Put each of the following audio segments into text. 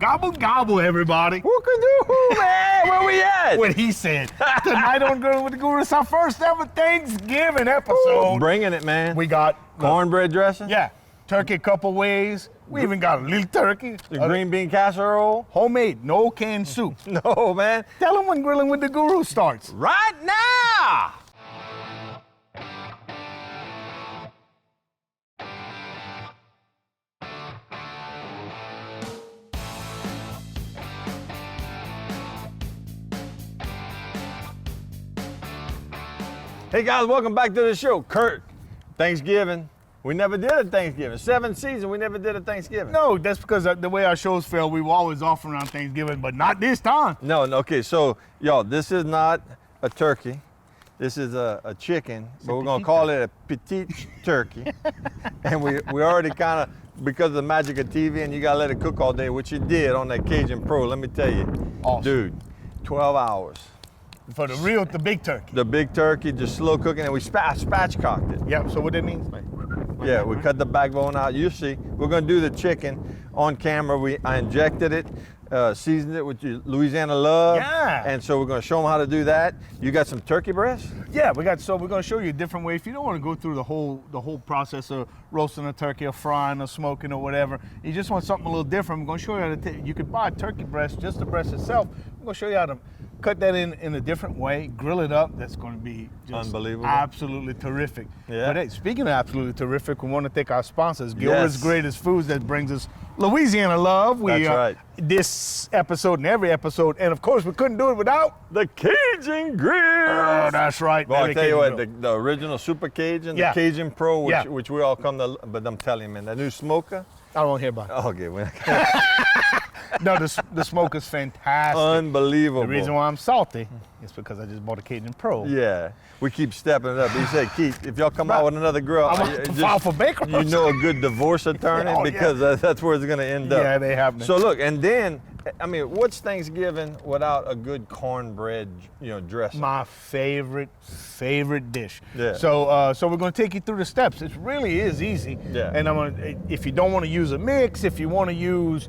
Gobble, gobble, everybody. Whoop-a-doo, man, where we at? What he said. Tonight on Grilling with the Guru, it's our first ever Thanksgiving episode. Bringing it, man. We got cornbread dressing? Yeah, turkey a couple ways. We even got a little turkey. The green bean casserole? Homemade, no canned soup. No, man. Tell them when Grilling with the Guru starts. Right now! Hey guys, welcome back to the show. Kurt, Thanksgiving. We never did a Thanksgiving. 7th season, we never did a Thanksgiving. No, that's because the way our shows fell, we were always off around Thanksgiving, but not this time. No, okay, so y'all, this is not a turkey. This is a chicken, but we're gonna call it a petite turkey. And we already kind of, because of the magic of TV and you gotta let it cook all day, which you did on that Cajun Pro, let me tell you. Awesome. Dude, 12 hours. For the big turkey. The big turkey, just slow cooking, and we spatchcocked it. Yeah, so what that means? Yeah, we cut the backbone out. You see, we're gonna do the chicken on camera. I injected it, seasoned it with your Louisiana love. Yeah. And so we're gonna show them how to do that. You got some turkey breast? Yeah, we're gonna show you a different way. If you don't want to go through the whole process of roasting a turkey or frying or smoking or whatever, you just want something a little different, we're gonna show you how to you could buy a turkey breast, just the breast itself. We're gonna show you how to cut that in a different way, grill it up. That's going to be just unbelievable, absolutely terrific. Yeah. But hey, speaking of absolutely terrific, we want to thank our sponsors, Gilbert's Greatest Foods, that brings us Louisiana love. That's right. This episode and every episode, and of course, we couldn't do it without the Cajun Grill. Oh, that's right. Well, I tell you what, the original Super Cajun, Yeah. the Cajun Pro, Yeah. which we all come to, but I'm telling you, man, that new smoker. I don't want to hear about it. Okay, well, No, the smoke is fantastic. unbelievable. The reason why I'm salty is because I just bought a Cajun Pro. Yeah, we keep stepping it up. He said, Keith, if y'all come out with another grill, I'm going to file for bankruptcy. you know a good divorce attorney Oh, yeah. because that's where it's going to end up. Yeah, they have. So look, and then, I mean, what's Thanksgiving without a good cornbread, dressing? My favorite dish. Yeah. So we're going to take you through the steps. It really is easy. Yeah. And if you don't want to use a mix, if you want to use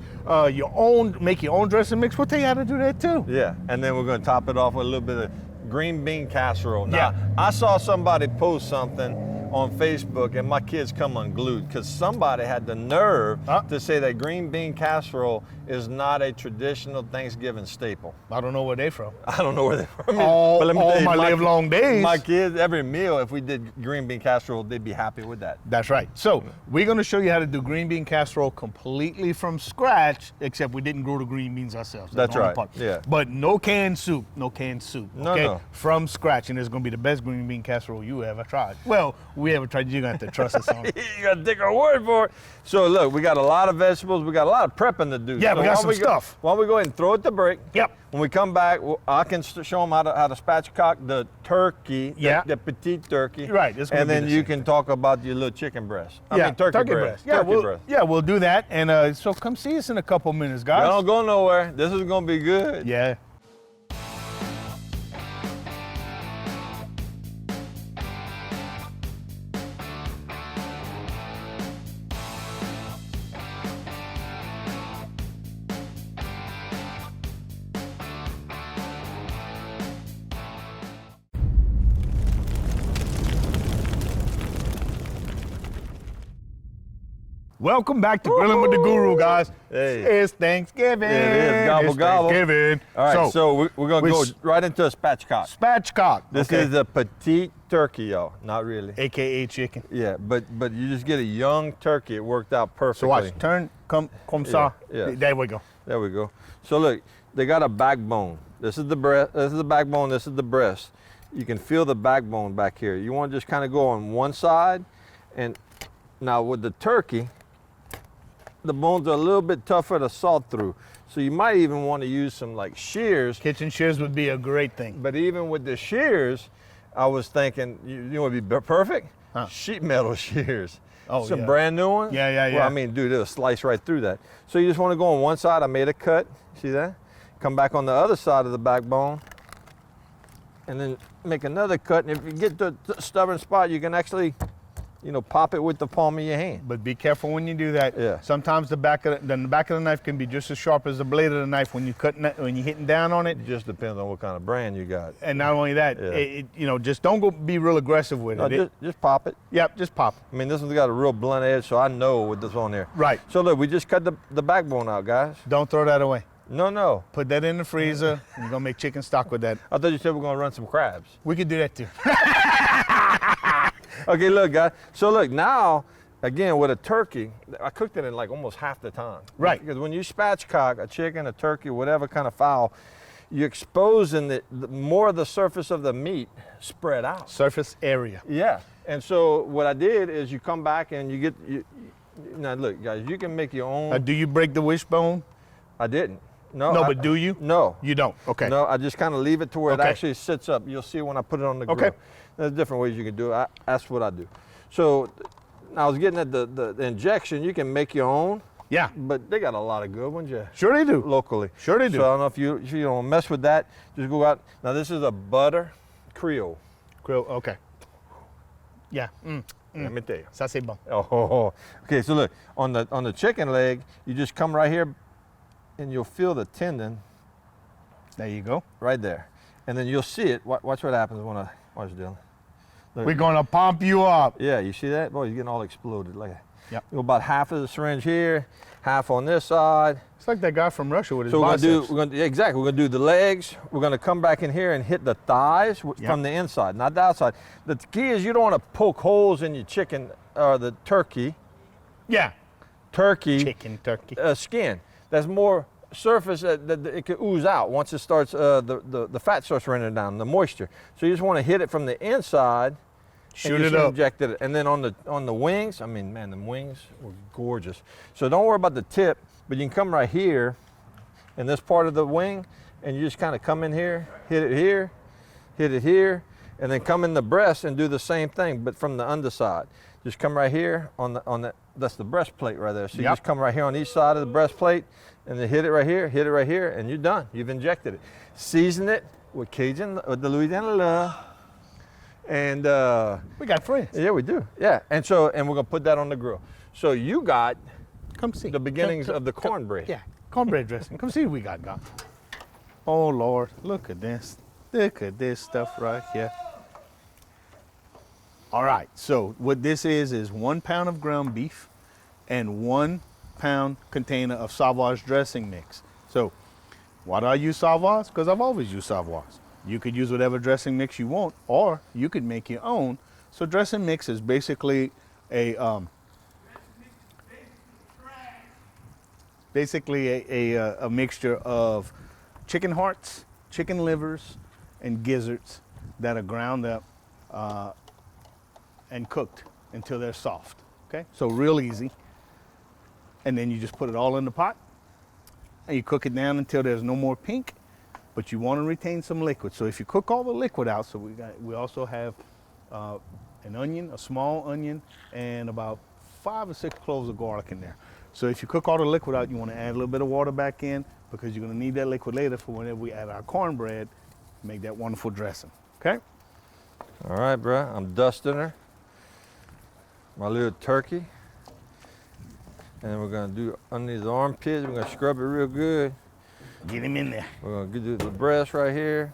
make your own dressing mix, we'll tell you how to do that too. Yeah, and then we're going to top it off with a little bit of green bean casserole. Now, Yeah. I saw somebody post something on Facebook and my kids come unglued because somebody had the nerve to say that green bean casserole is not a traditional Thanksgiving staple. I don't know where they're from. I don't know where they're from. All but let me tell you, my livelong days. My kids, every meal, if we did green bean casserole, they'd be happy with that. That's right. So we're going to show you how to do green bean casserole completely from scratch, except we didn't grow the green beans ourselves. That's the only right. part. Yeah. But no canned soup. No canned soup. No, okay? no. From scratch, and it's going to be the best green bean casserole you ever tried. Well, we ever tried. You're going to have to trust us on it. You got to take our word for it. So look, we got a lot of vegetables. We got a lot of prepping to do. Yeah, so we got why some stuff. Why don't we go ahead and throw it to break? Yep. When we come back, I can show them how to spatchcock the turkey, Yeah. the petite turkey. Right, it's gonna and be then the you same. can talk about your little chicken breast. I Yeah, mean, turkey breast. Yeah, Turkey breast. Yeah, we'll do that. And so come see us in a couple minutes, guys. Y'all don't go nowhere. This is going to be good. Yeah. Welcome back to Grilling with the Guru, guys. Hey. It's Thanksgiving. It is. Gobble, It's gobble. Thanksgiving. All right, so we're going to go right into a spatchcock. Spatchcock. This is a petite turkey, y'all. Not really. AKA chicken. Yeah, but you just get a young turkey. It worked out perfectly. So watch, turn, come ça. Yeah. There we go. There we go. So look, they got a backbone. This is the breast. This is the backbone. This is the breast. You can feel the backbone back here. You want to just kind of go on one side, and now with the turkey, the bones are a little bit tougher to saw through. So you might even want to use some like shears. Kitchen shears would be a great thing. But even with the shears, I was thinking, you know what would be perfect? Huh. Sheet metal shears. Oh, Some yeah. brand new ones. Yeah. Well, I mean, dude, it'll slice right through that. So you just want to go on one side. I made a cut. See that? Come back on the other side of the backbone, and then make another cut. And if you get to the stubborn spot, you can actually you know, pop it with the palm of your hand. But be careful when you do that. Yeah. Sometimes the back of the knife can be just as sharp as the blade of the knife when when you're hitting down on it. It just depends on what kind of brand you got. And not only that, Yeah. you know, just don't go be real aggressive with No, it. just pop it. Yep, just pop. I mean, this one's got a real blunt edge, so I know what this on there. Right. So look, we just cut the backbone out, guys. Don't throw that away. No. Put that in the freezer. You're gonna make chicken stock with that. I thought you said we're gonna run some crabs. We could do that too. Okay, look, guys. So look, now, again, with a turkey, I cooked it in like almost half the time. Right. Because when you spatchcock a chicken, a turkey, whatever kind of fowl, you're exposing the more of the surface of the meat spread out. Surface area. Yeah. And so what I did is you come back and you get, now look, guys, you can make your own. Do you break the wishbone? I didn't. No, No, but do you? No. You don't. Okay. No, I just kind of leave it to where it Okay. actually sits up. You'll see when I put it on the grill. Okay. There's different ways you can do it. That's what I do. So I was getting at the injection. You can make your own, Yeah. but they got a lot of good ones, yeah, Sure they do. locally. Sure they do. So I don't know if you don't mess with that. Just go out. Now this is a butter Creole. Grill. Okay. Yeah. Let me tell you. Ça c'est bon. Oh, okay. So look, on the chicken leg, you just come right here, and you'll feel the tendon There you go. right there, and then you'll see it. Watch what happens when I watch Dylan. Look. We're gonna pump you up. Yeah, you see that? Boy, you're getting all exploded like that. Yep. You go about half of the syringe here, half on this side. It's like that guy from Russia with his So biceps. we're gonna exactly. We're gonna do the legs. We're gonna come back in here and hit the thighs from the inside, not the outside. The key is you don't want to poke holes in your chicken or the turkey. Yeah. Chicken turkey. Skin. That's more surface that it can ooze out once it starts. The fat starts running down, the moisture. So you just want to hit it from the inside. Shoot and it just up. injected it, and then on the wings. I mean, man, the wings were gorgeous. So don't worry about the tip, but you can come right here, in this part of the wing, and you just kind of come in here, hit it here, and then come in the breast and do the same thing, but from the underside. Just come right here on the that's the breastplate right there. So you Yep. just come right here on each side of the breastplate, and then hit it right here, and you're done. You've injected it. Season it with the Louisiana love. And We got friends. yeah, we do. Yeah, and we're gonna put that on the grill. So you got Come see. the beginnings of the cornbread. Yeah. Cornbread dressing. Come see what we got, God. Oh Lord, look at this. Look at this stuff right here. All right, so what this is 1 pound of ground beef and 1 pound container of Savoy's dressing mix. So why do I use Savoy's? Because I've always used Savoy's. You could use whatever dressing mix you want, or you could make your own. So dressing mix is basically a mixture of chicken hearts, chicken livers, and gizzards that are ground up and cooked until they're soft. Okay, so real easy. And then you just put it all in the pot, and you cook it down until there's no more pink. But you want to retain some liquid. So if you cook all the liquid out, so we also have an onion, a small onion, and about 5 or 6 cloves of garlic in there. So if you cook all the liquid out, you want to add a little bit of water back in because you're going to need that liquid later for whenever we add our cornbread, make that wonderful dressing. Okay? All right, bruh. I'm dusting her. My little turkey. And then we're gonna do under these armpits. We're gonna scrub it real good. Get him in there. We're gonna do the breast right here.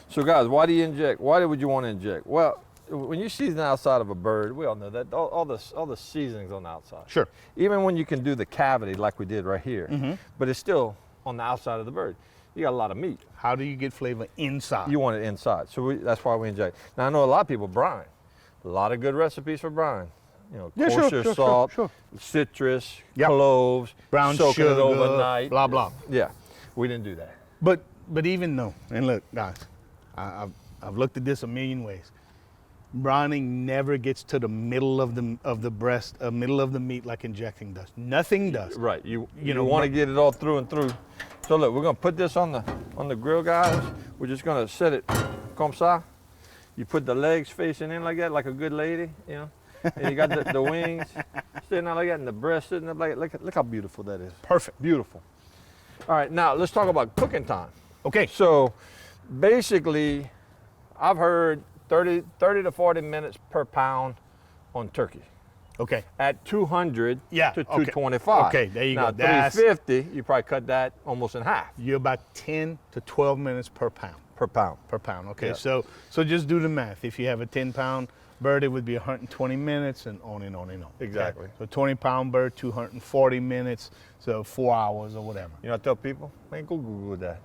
So guys, why do you inject? Why would you want to inject? Well, when you season the outside of a bird, we all know that all the seasonings on the outside. Sure. Even when you can do the cavity like we did right here, but it's still on the outside of the bird. You got a lot of meat. How do you get flavor inside? You want it inside, so that's why we inject. Now I know a lot of people brine. A lot of good recipes for brine. You know, Yeah, kosher sure, salt, sure. citrus, Yep. cloves, Brown soaking sugar, it overnight. blah, blah. Yeah, we didn't do that. But even though, and look, guys, I've looked at this a million ways. Brining never gets to the middle of the breast, middle of the meat like injecting does. Nothing does. Right. You know, want to get it all through and through. So look, we're gonna put this on the grill, guys. We're just gonna set it comme ça. You put the legs facing in like that, like a good lady, you know. And you got the wings sitting out like that, and the breast sitting up like that. Look how beautiful that is. Perfect. Beautiful. All right, now let's talk about cooking time. Okay. So basically, I've heard 30 to 40 minutes per pound on turkey. Okay. At 200 Yeah, to okay. 225. Okay, there you now, go. That's- 350, you probably cut that almost in half You're about 10 to 12 minutes per pound. per pound. Per pound. Okay. Yeah. So just do the math. If you have a 10-pound bird, it would be 120 minutes and on and on and on. Exactly. Okay? So 20-pound bird, 240 minutes, so 4 hours or whatever. You know, I tell people, man, go Google that.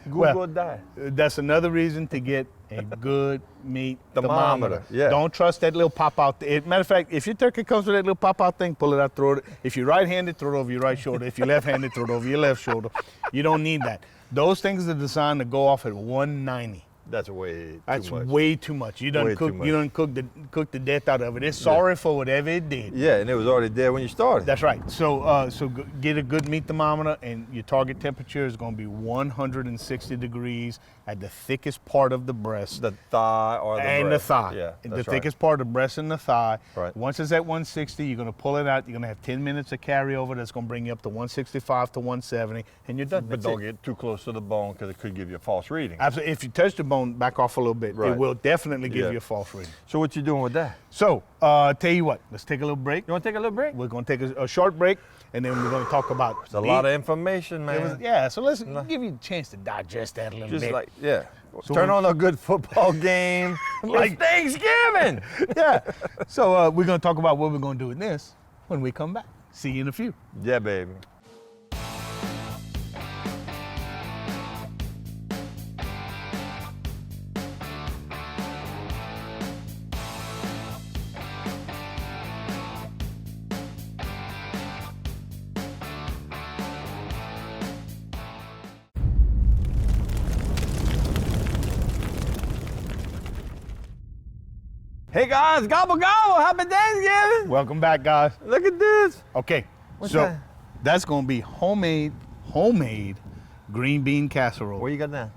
Google Well, that. That's another reason to get a good meat Thermometer, thermometer. yeah. Don't trust that little pop-out. Matter of fact, if your turkey comes with that little pop-out thing, pull it out, throw it. If you're right-handed, throw it over your right shoulder. If you're left-handed, throw it over your left shoulder. You don't need that. Those things are designed to go off at 190. That's way That's too much. way too much. You done Way cook. too You much. done cook the death out of it. It's sorry for whatever it did. Yeah, and it was already there when you started. That's right. So get a good meat thermometer, and your target temperature is going to be 160 degrees at the thickest part of the breast the thigh or the and breast. the thigh. Yeah, the that's right. thickest part of the breast and the thigh. Right. Once it's at 160, you're going to pull it out. You're going to have 10 minutes of carryover. That's going to bring you up to 165 to 170, and you're done. But That's don't it. get too close to the bone because it could give you a false reading. Absolutely. If you touch the bone, back off a little bit. Right. It will definitely give Yeah. you a false reading. So what you doing with that? So, tell you what, let's take a little break. You want to take a little break? We're going to take a short break, and then we're going to talk about It's a lot of information, man. yeah, so let's give you a chance to digest that a little Just bit. like, yeah. So Turn when- on a good football game. Like- It's Thanksgiving. Yeah. So we're going to talk about what we're going to do with this when we come back. See you in a few. Yeah, baby. Hey guys, gobble gobble, happy Thanksgiving. Welcome back, guys. Look at this. Okay. What's so that? that's going to be homemade green bean casserole. What you got now?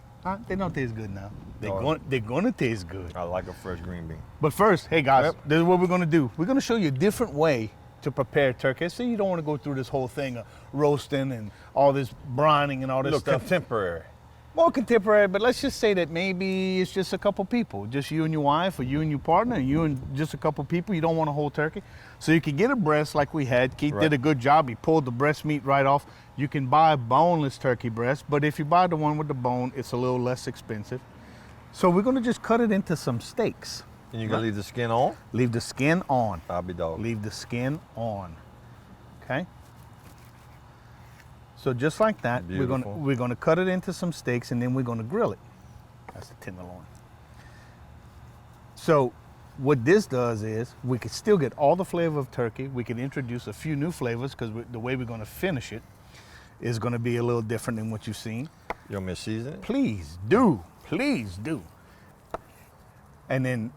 They don't taste good now. Oh. They're going to taste good. I like a fresh green bean. But first, hey guys, Yep. this is what we're going to do. We're going to show you a different way to prepare turkey. So you don't want to go through this whole thing of roasting and all this brining and all this Look stuff. contemporary. More contemporary, but let's just say that maybe it's just a couple people, just you and your wife, or you and your partner, and you and just a couple people. You don't want a whole turkey. So you can get a breast like we had. Keith Right. did a good job. He pulled the breast meat right off. You can buy a boneless turkey breast, but if you buy the one with the bone, it's a little less expensive. So we're gonna just cut it into some steaks. And you gonna leave the skin on? Leave the skin on. I'll be dog. Leave the skin on. Okay? So just like that, Beautiful. we're gonna cut it into some steaks, and then we're gonna grill it. That's the tenderloin. So what this does is we could still get all the flavor of turkey. We could introduce a few new flavors because the way we're gonna finish it is gonna be a little different than what you've seen. You want me to season it? Please do. Please do. And then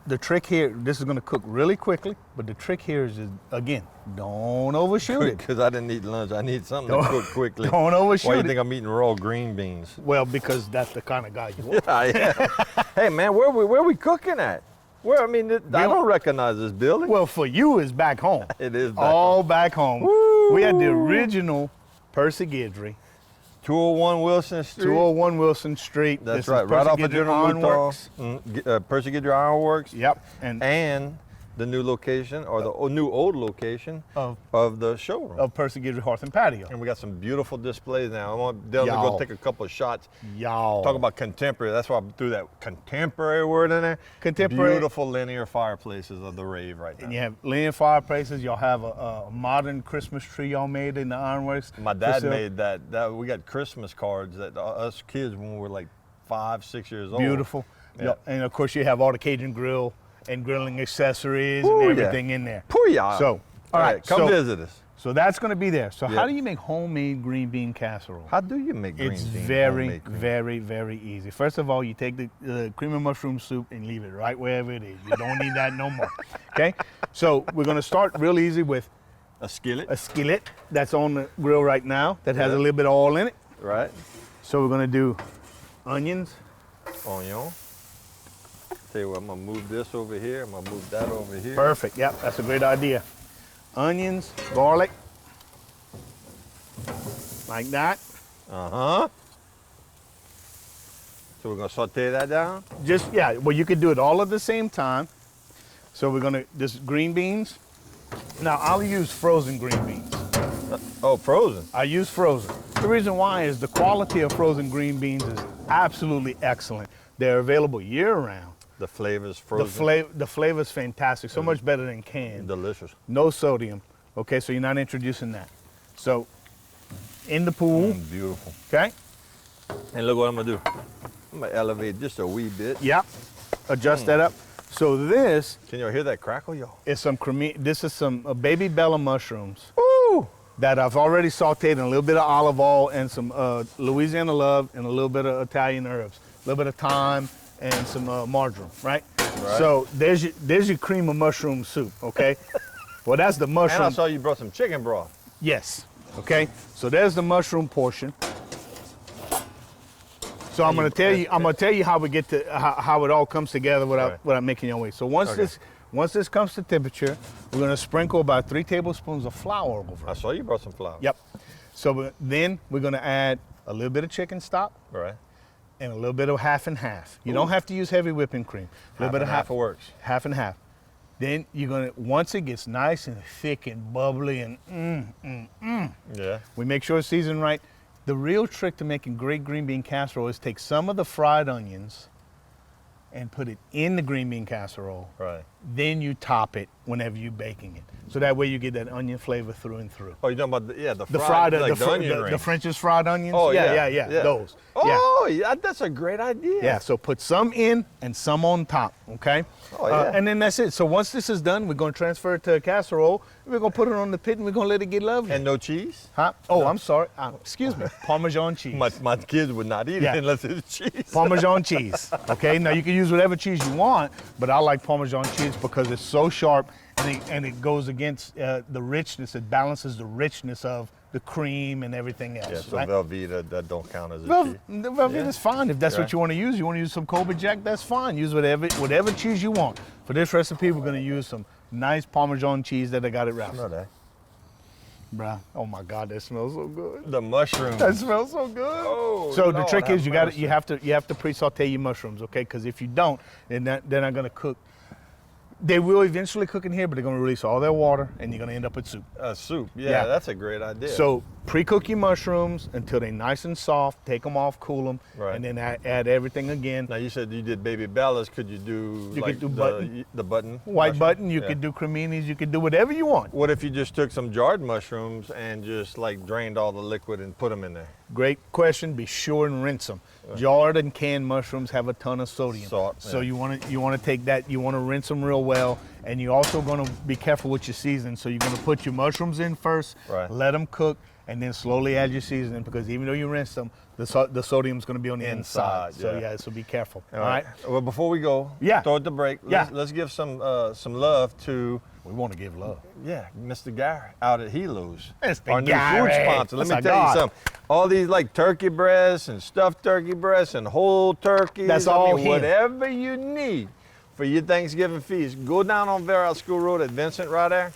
the trick here, this is gonna cook really quickly, but the trick here is again, don't overshoot it. Because I didn't eat lunch. I need something to cook quickly. Don't overshoot Why do you it. think I'm eating raw green beans? Well, because that's the kind of guy you are. Yeah. Hey man, where we cooking at? Where I mean, I don't recognize this building. Well, for you, it's back home. It is back All back home. Woo! We had the original Percy Guidry, 201 Wilson Street. 201 Wilson Street. That's This is right, right Percy off of Guidry General Ironworks. Mouton. Percy Guidry Ironworks. Yep. And The new location, or the new old location of the showroom. of Percy Guidry Hearth and Patio. And we got some beautiful displays now. I want Dylan to Y'all. go take a couple of shots. Y'all. Talk about contemporary. That's why I threw that contemporary word in there. Contemporary. Beautiful linear fireplaces of the rave right now. And you have linear fireplaces. Y'all have a modern Christmas tree y'all made in the Ironworks. My dad facility. made that. We got Christmas cards that us kids when we were like 5, 6 years old. Beautiful. Yeah. And of course you have all the Cajun grill and grilling accessories Ooh, and yeah. everything in there. Pooyah. So, all right, come so- visit us. So that's going to be there. So Yeah. how do you make homemade green bean casserole? How do you make green It's beans? very, homemade green? very, very easy. First of all, you take the cream and mushroom soup and leave it right wherever it is. You don't need that no more. Okay? So we're going to start real easy with A skillet, a skillet that's on the grill right now that has a Yeah. little bit of oil in it. right? So we're going to do onions. Onion. Tell you what, I'm gonna move this over here. I'm gonna move that over here. Perfect. Yep, that's a great idea. Onions, garlic, like that. Uh-huh. So we're gonna saute that down? Just, yeah, well, you could do it all at the same time, So we're gonna, this green beans. Now I'll use frozen green beans. Oh, frozen. I use frozen. The reason why is the quality of frozen green beans is absolutely excellent. They're available year round. The flavor's frozen. The flavor's fantastic, so much better than canned. Delicious. No sodium, okay, so you're not introducing that. So, in the pool, Beautiful. okay? And look what I'm gonna do. I'm gonna elevate just a wee bit. Yep, adjust that up. So this Can y'all hear that crackle, y'all? is some this is some baby bella mushrooms Woo! that I've already sauteed in a little bit of olive oil and some Louisiana love and a little bit of Italian herbs, a little bit of thyme and some marjoram, right? So there's your cream of mushroom soup, okay? Well, that's the mushroom. And I saw you brought some chicken broth. Yes, okay? So there's the mushroom portion. So I'm gonna tell you how we get to how it all comes together without making your way. So once this comes to temperature, we're gonna sprinkle about 3 tablespoons of flour over I it. saw you brought some flour. Yep. So then we're gonna add a little bit of chicken stock Right. and a little bit of half and half. You don't have to use heavy whipping cream. A little bit of half works. Half and half. Then you're gonna, once it gets nice and thick and bubbly and Yeah. we make sure it's seasoned right. The real trick to making great green bean casserole is take some of the fried onions and put it in the green bean casserole. Right. Then you top it whenever you're baking it. So that way you get that onion flavor through and through. Oh, you're talking about The fried, like the onion the ring. French's fried onions. Oh, yeah, yeah. those. Oh, yeah, that's a great idea. Yeah, so put some in and some on top, okay? Oh, yeah. And then that's it. So once this is done, we're gonna transfer it to a casserole. We're gonna put it on the pit and we're gonna let it get lovely. And no cheese? Huh? Oh, I'm sorry. Excuse me. Parmesan cheese. My kids would not eat Yeah. it unless it's cheese. Parmesan cheese. Okay, now you can use whatever cheese you want, but I like Parmesan cheese because it's so sharp and it goes against the richness. It balances the richness of the cream and everything else. Yeah, so right? Velveeta, that don't count as a Well, cheese. the Velveeta is fine if that's what Right. you want to use. You want to use some Colby Jack, that's fine. Use whatever cheese you want. For this recipe, we're going to use some nice Parmesan cheese that I got it wrapped. Know that. Bruh, oh my God, that smells so good. The mushroom. That smells so good. Oh, So the Lord trick is have you have to pre-saute your mushrooms, okay? Because if you don't, then they're not gonna cook. They will eventually cook in here, but they're gonna release all their water, and you're gonna end up with soup. Soup. Yeah, Yeah. that's a great idea. So pre-cook your mushrooms until they're nice and soft. Take them off, cool them, Right. and then add everything again. Now you said you did baby bellas. Could you do You like could do the button? White mushroom? button. You Yeah. could do creminis. You could do whatever you want. What if you just took some jarred mushrooms and just like drained all the liquid and put them in there? Great question. Be sure and rinse them. Jarred and canned mushrooms have a ton of sodium. Salt, So yeah. you want to take that. You want to rinse them real well, and you're also going to be careful with your seasoning. So you're going to put your mushrooms in first, Right. let them cook, and then slowly add your seasoning because even though you rinse them, the sodium's going to be on the inside. Inside, So yeah. so be careful. All right. Well, before we go, Yeah. throw it the break. Yeah. Let's give some love to We want to give love. Mr. Gary out at Helo's. Mr. Our new Gary. food sponsor. Let That's me our tell you God. something. All these like turkey breasts and stuffed turkey breasts and whole turkeys. That's all him. Whatever you need for your Thanksgiving feast, go down on Vera School Road at Vincent right there.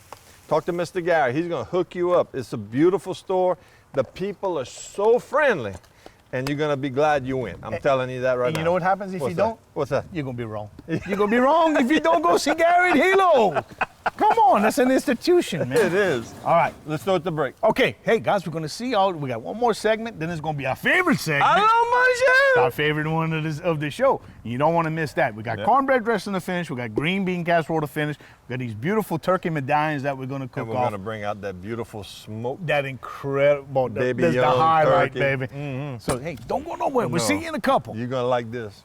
Talk to Mr. Gary. He's gonna hook you up. It's a beautiful store. The people are so friendly, and you're gonna be glad you went. I'm telling you that right And now. you know what happens if What's you that? don't? What's that? You're going to be wrong. You're going to be wrong if you don't go see Gary at Hilo. Come on, that's an institution, man. It is. All right. Let's start the break. Okay, hey guys, we're gonna see y'all. We got one more segment, then it's gonna be our favorite segment. Hello, Our favorite one of the show. You don't want to miss that. We got cornbread dressing to finish. We got green bean casserole to finish. We got these beautiful turkey medallions that we're gonna cook And we're off. gonna bring out that beautiful smoke. That incredible, Baby that's the young highlight, turkey. baby. So hey, don't go nowhere. We'll No. see you in a couple. You're gonna like this.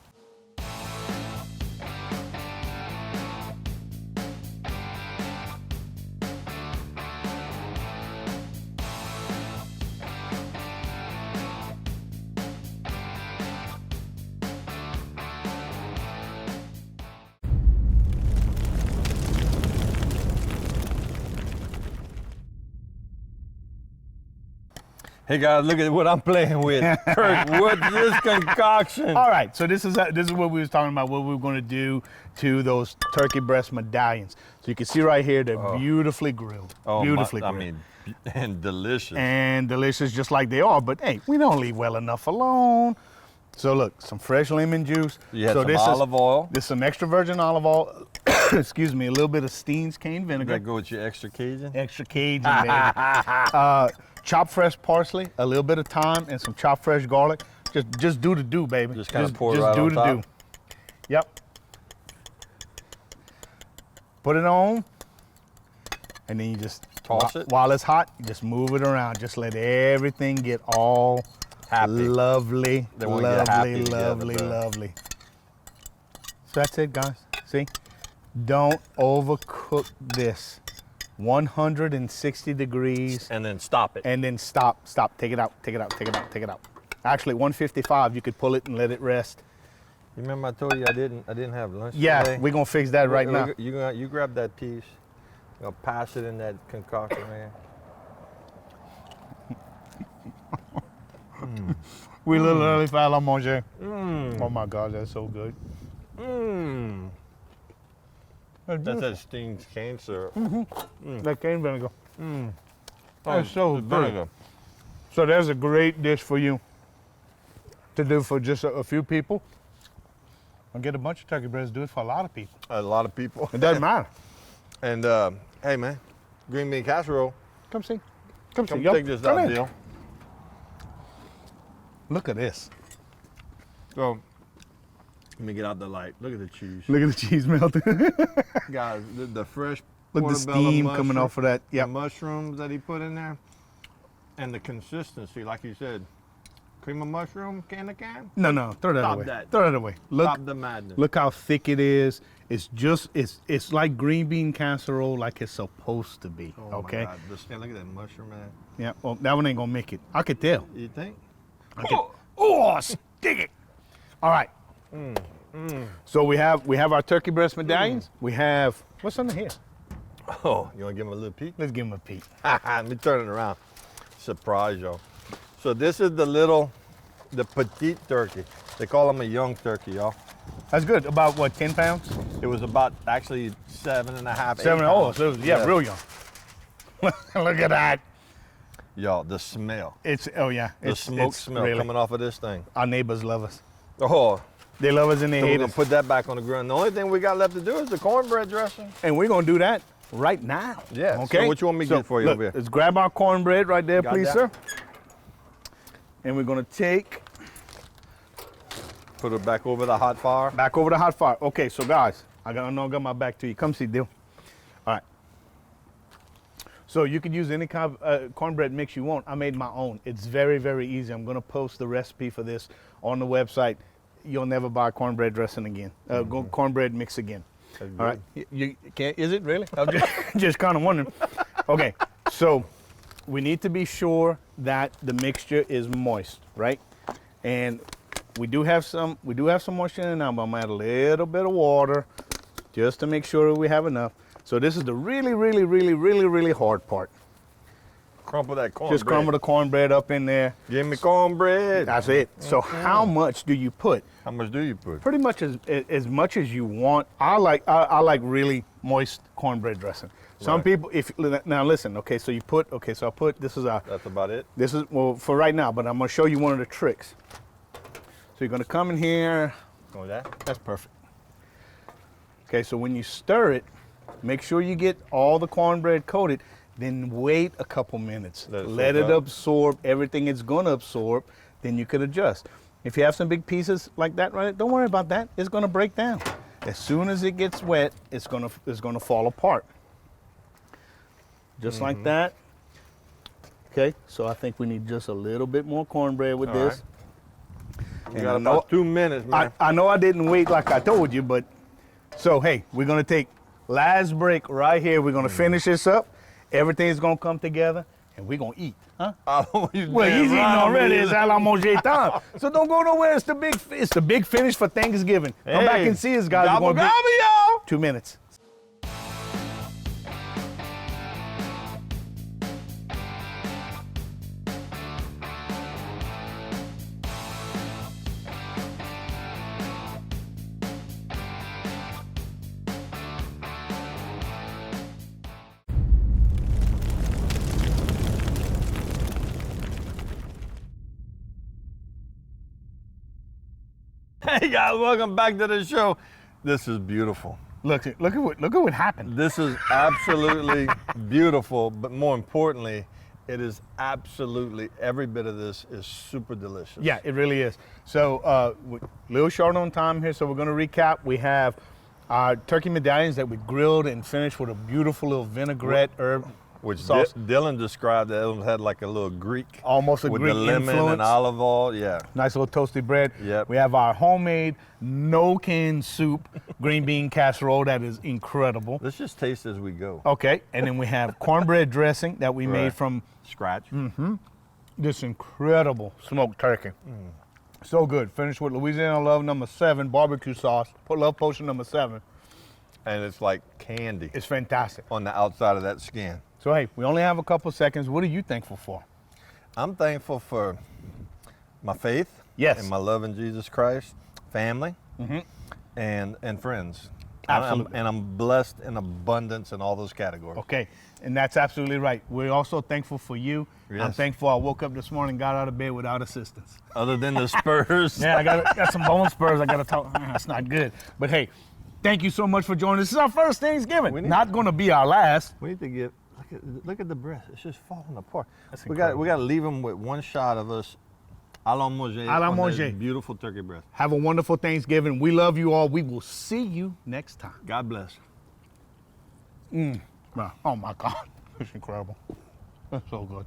Hey guys, look at what I'm playing with. Kirk, what's this concoction? All right, so this is what we was talking about. What we were gonna do to those turkey breast medallions. So you can see right here, they're beautifully grilled. Beautifully grilled. I mean, and delicious. And delicious just like they are, but hey, we don't leave well enough alone. So look, some fresh lemon juice. You had so some olive oil. This is some extra virgin olive oil. excuse me, a little bit of Steen's cane vinegar. That go with your extra Cajun? Extra Cajun, baby. Chopped fresh parsley, a little bit of thyme, and some chopped fresh garlic. Just do the do, baby. Just kind of pour it right do on the top. do. Yep. Put it on, and then you just Toss it? while it's hot. You just move it around. Just let everything get all Happy. lovely, They wanna get happy lovely, together, lovely, bro. lovely. So that's it, guys. See, don't overcook this. 160 degrees. And then stop it. And then stop. Take it out. Actually, 155. You could pull it and let it rest. You remember I told you I didn't have lunch Yeah, today? we're gonna fix that right now. You grab that piece. You'll pass it in that concoction there. We a little early for à la manger. Mmm. Oh my God, that's so good. Mmm. That's that Steen's cane syrup. That cane vinegar. Mmm. That's so the good. vinegar. So there's a great dish for you to do for just a few people. I'll get a bunch of turkey breasts. Do it for a lot of people. A lot of people. It doesn't matter. And hey man, green bean casserole. Come see. Come Come see. take this Come out, in. deal. Look at this. So let me get out the light. Look at the cheese. Look at the cheese melting. Guys, the fresh Look at the portobello steam coming mushroom- off of that. the Yep. mushrooms that he put in there, and the consistency, like you said, cream of mushroom, can to can. No, throw that Stop away. that. Throw that away. Look, Stop the madness. look how thick it is. It's like green bean casserole, like it's supposed to be. Oh Okay. my God. Look at that mushroom, man. Yeah. Well, that one ain't gonna make it. I could tell. You think? Oh, stick it. All right. So we have our turkey breast medallions. We have what's under here. Oh, you want to give him a little peek? Let's give him a peek. Let me turn it around. Surprise, y'all. So this is the petite turkey. They call them a young turkey, y'all. That's good. About what, 10 pounds? It was about actually 7.5, 8 7. Oh, pounds. so yeah, real young. Look at that. Y'all, the smell. The The smoke smell really, coming off of this thing. Our neighbors love us. Oh, They love us and they so we're hate gonna us. put that back on the grill. And the only thing we got left to do is the cornbread dressing. And we're gonna do that right now. Yeah, so Okay. what you want me to get for you look, over here? Let's grab our cornbread right there, Got please, that? sir. And we're gonna take Put it back over the hot fire. back over the hot fire. Okay, so guys, I know I got my back to you. Come see, Dill. All right. So you can use any kind of cornbread mix you want. I made my own. It's very, very easy. I'm gonna post the recipe for this on the website. You'll never buy cornbread dressing again. Cornbread mix again. That's All right. You can't. Is it really? I'm just kind of wondering. Okay. So we need to be sure that the mixture is moist, right? And we do have some moisture in it now, but I'm gonna add a little bit of water just to make sure we have enough. So this is the really, really, really, really, really hard part. Crumple that cornbread. Just crumble the cornbread up in there. Give me cornbread. That's it. So how much do you put? How much do you put? Pretty much as much as you want. I like really moist cornbread dressing. Some Right. people, now listen. Okay, so you put. Okay, so I put. This is That's about it. well for right now, but I'm gonna show you one of the tricks. So you're gonna come in here. Go with that. That's perfect. Okay, so when you stir it, make sure you get all the cornbread coated. Then wait a couple minutes. Let it Let soak it up. absorb everything it's gonna absorb. Then you could adjust. If you have some big pieces like that, right? Don't worry about that. It's gonna break down. As soon as it gets wet, it's gonna fall apart. Just like that. Okay, so I think we need just a little bit more cornbread with All this. You And got I know- about 2 minutes, man. I know I didn't wait like I told you, but so hey, we're gonna take last break right here. We're gonna finish this up. Everything's gonna come together, and we're gonna eat, huh? Well, he's eating already. It's à la manger time. So don't go nowhere. It's the big finish for Thanksgiving. Come back and see us, guys. We're Gobble, gonna be- gobble, y'all. 2 minutes. Hey guys, welcome back to the show. This is beautiful. Look at what happened. This is absolutely beautiful, but more importantly, it is absolutely, every bit of this is super delicious. Yeah, it really is. So, little short on time here, so we're going to recap. We have our turkey medallions that we grilled and finished with a beautiful little vinaigrette herb Which sauce. Dylan described that it had like a little Greek. Almost a with Greek the lemon influence. and olive oil, yeah. Nice little toasty bread. Yep. We have our homemade, no canned soup, green bean casserole that is incredible. Let's just taste as we go. Okay, and then we have cornbread dressing that we made Right. from Scratch. this incredible smoked turkey. So good. Finished with Louisiana Love number 7 barbecue sauce. Love Potion number 7. And it's like candy It's fantastic. on the outside of that skin. So hey, we only have a couple seconds. What are you thankful for? I'm thankful for my faith. Yes. And my love in Jesus Christ, family, and friends. Absolutely. And I'm blessed in abundance in all those categories. Okay, and that's absolutely right. We're also thankful for you. I'm Yes. thankful I woke up this morning, got out of bed without assistance. Other than the Spurs. Yeah, I got some bone spurs. I got to talk. That's not good. But hey, thank you so much for joining. This is our first Thanksgiving. We need- Not going to be our last. We need to get, look at the breast. It's just falling apart. That's We got incredible. to leave them with one shot of us à la manger. À la on this manger. Beautiful turkey breast. Have a wonderful Thanksgiving. We love you all. We will see you next time. God bless. Wow. Oh my God, it's incredible. That's so good.